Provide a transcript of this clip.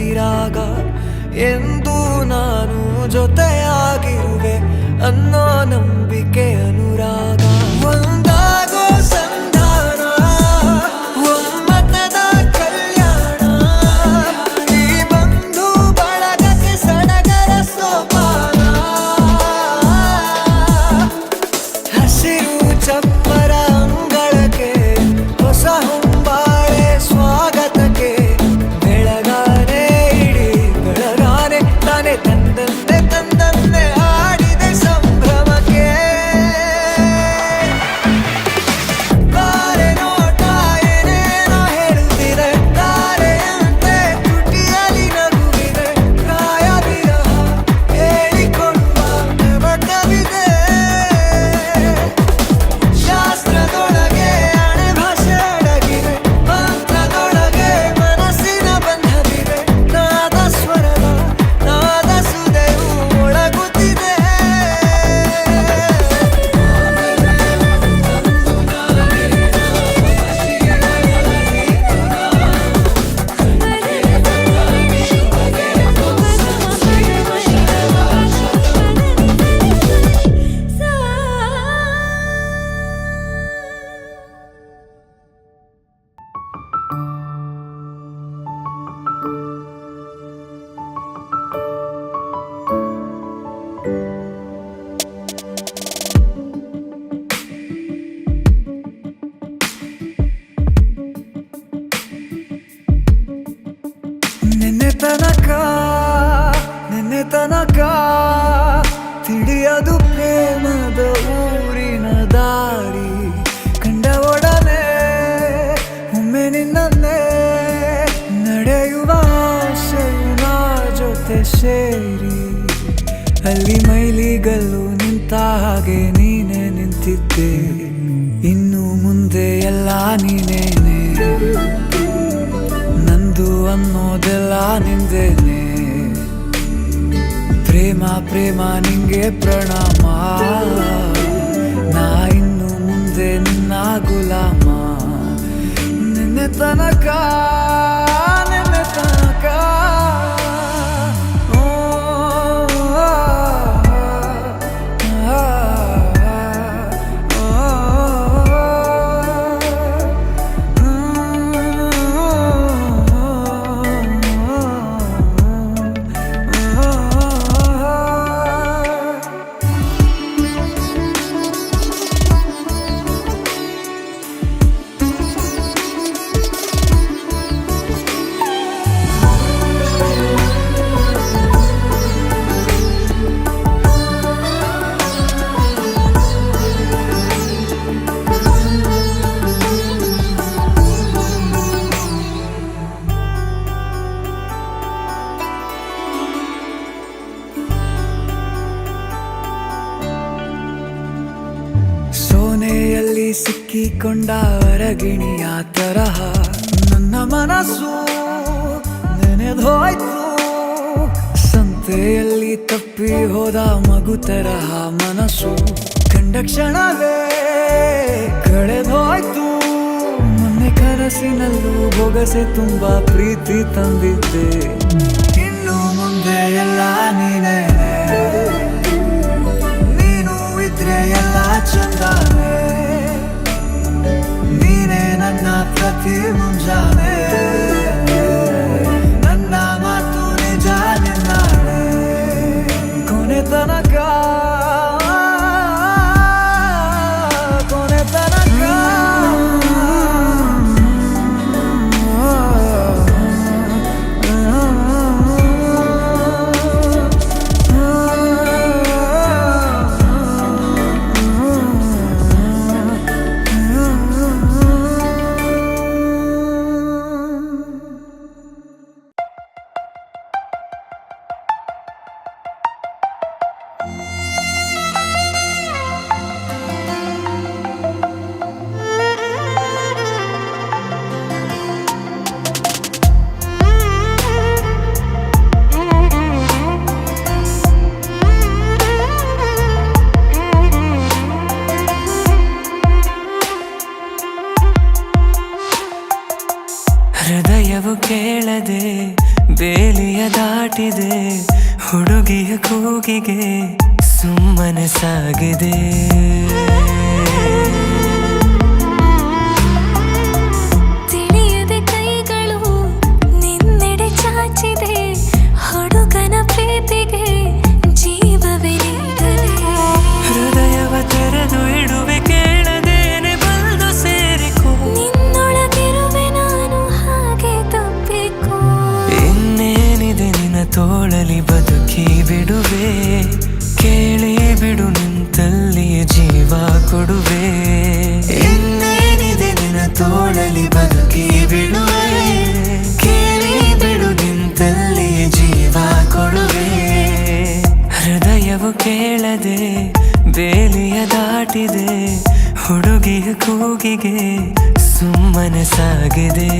ಉಸಿರಾಗ ಎಂದು ನಾನು ಜೊತೆಯಾಗಿರುವೆ ಅನ್ನೋ ನಂಬಿಕೆ ಅನುರಾಗ ಒಂದಾಗೋ ಸಂಧಾನ ಒಮ್ಮತದ ಕಲ್ಯಾಣ ಈ ಬಂಧು ಬಳಗಕ್ಕೆ ಸಡಗರ ಸೋಪಾನ ಹಸಿರು ಚಪ್ಪರ ಅಂಗಳಕ್ಕೆ ಹೊಸ ಹೊಂಬಾಳೆ ಸ್ವಾಗತಕ್ಕೆ ಬೆಳಗಾನೆ ಇಡೀ ಬೆಳಗಾನೆ ತಾನೆ ತಂದಂತೆ ತಂದಂತೆ ಆಡಿದೆ ಸಂಭ್ರಮಕ್ಕೆ ತಾರೆ ನೋಟ ಏನೇನೋ ಹೇಳುತ್ತಿದೆ ತಾರೆಯಂತೆ ತುಟಿಯಲ್ಲಿ ನಗುವಿದೆ ಕಾಯ ವಿರಹ ಹೇಳಿಕೊಳ್ಳುವ ನೆವಟವಿದೆ ಶಾಸ್ತ್ರದೊಳಗೆ ಹಣೆ ಭಾಷೆ ಅಡಗಿದೆ ಮಂತ್ರದೊಳಗೆ ಮನಸ್ಸಿನ ಬಂಧವಿದೆ ನಾದ ಸ್ವರದ ನಾದ ಸುದೆಯು ಒಳಗುತ್ತಿದೆ ನಿನ್ನೆ ತನಕ ತಿಳಿಯದು ಪ್ರೇಮದ ಊರಿನ ದಾರಿ ಕಂಡ ಒಡನೆ ಒಮ್ಮೆ ನಿನ್ನೇ ನಡೆಯುವ ಆಸೆಯು ನಾ ಜೊತೆ ಸೇರಿ ಅಲ್ಲಿ ಮೈಲಿಗಲ್ಲು ನಿಂತ ಹಾಗೆ ನೀನೆ ನಿಂತಿದ್ದೆ ಇನ್ನು ಮುಂದೆ ಎಲ್ಲ ನೀನೇನೆ ನಂದು ಅನ್ನೋದೆಲ್ಲ ನಿಂದೇನೆ ಪ್ರೇಮ ಪ್ರೇಮ ನಿಂಗೆ ಪ್ರಣಾಮ ನಾ ಇನ್ನು ಮುಂದೆ ನಿನ್ನ ಗುಲಾಮ ನಿನ್ನೆ ತನಕ ಓ, ಆ, ಆ, ಸೋನೆಯಲ್ಲಿ ಸಿಕ್ಕಿಕೊಂಡ ಅರಗಿಣಿಯ ತರಹ ನನ್ನ ಮನಸ್ಸು ನೆನೆದೋಯ್ತು ಸಂತೆಯಲ್ಲಿ ತಪ್ಪಿ ಹೋದ ಮಗು ತರಹ ಮನಸ್ಸು ಕಂಡ ಕ್ಷಣವೇ ಕಳೆದೋಯ್ತು ಮೊನ್ನೆ ಕನಸಿನಲ್ಲೂ ಬೊಗಸೆ ತುಂಬಾ ಪ್ರೀತಿ ತಂದಿದ್ದೆ ಇನ್ನು ಮುಂದೆ ಎಲ್ಲ ನೀನೇ ನೀನು ಇದ್ರೆ ಎಲ್ಲ ಚಂದಾನೆ ನೀನೇ ನನ್ನ ಪ್ರತಿ ಮುಂಜಾನೆ ನನ್ನ ಮಾತು ನಿಜ ನಿನ್ನಾಳೆ ಕೊನೆ ತನಕ ಬೇಲಿಯ ದಾಟಿದೆ ಹುಡುಗಿಯ ಕೂಗಿಗೆ ಸುಮ್ಮನೆ ಸಾಗಿದೆ. ತಿಳಿಯದೆ ಕೈಗಳು ನಿನ್ನೆಡೆ ಚಾಚಿದೆ ಹುಡುಗನ ಪ್ರೀತಿಗೆ ಜೀವವೇ ನೀಡದೆ. ಹೃದಯವ ತೆರೆದು ಇಡುವೆ ಕೇಳದೇನೆ ಬಂದು ಸೇರಿಕೋ. ನಿನ್ನೊಳಗಿರುವೆ ನಾನು ಹಾಗೆ ತಪ್ಪಿಕೋ. ಇನ್ನೇನಿದೆ ನಿನ್ನ ತೋಳಲಿ ಬದುಕಿ ಬಿಡುವೆ. ಕೇಳಿ ಬಿಡು ನಿಂತಲ್ಲಿಯೇ ಜೀವ ಕೊಡುವೆ. ಇನ್ನೇನಿದೆ ನಿನ್ನ ತೋಳಲಿ ಬದುಕಿ ಬಿಡುವೆ. ಕೇಳಿ ಬಿಡು ನಿಂತಲ್ಲಿಯೇ ಜೀವ ಕೊಡುವೆ. ಹೃದಯವು ಕೇಳದೆ ಬೇಲಿಯ ದಾಟಿದೆ ಹುಡುಗಿಯ ಕೂಗಿಗೆ ಸುಮ್ಮನೆ ಸಾಗಿದೆ.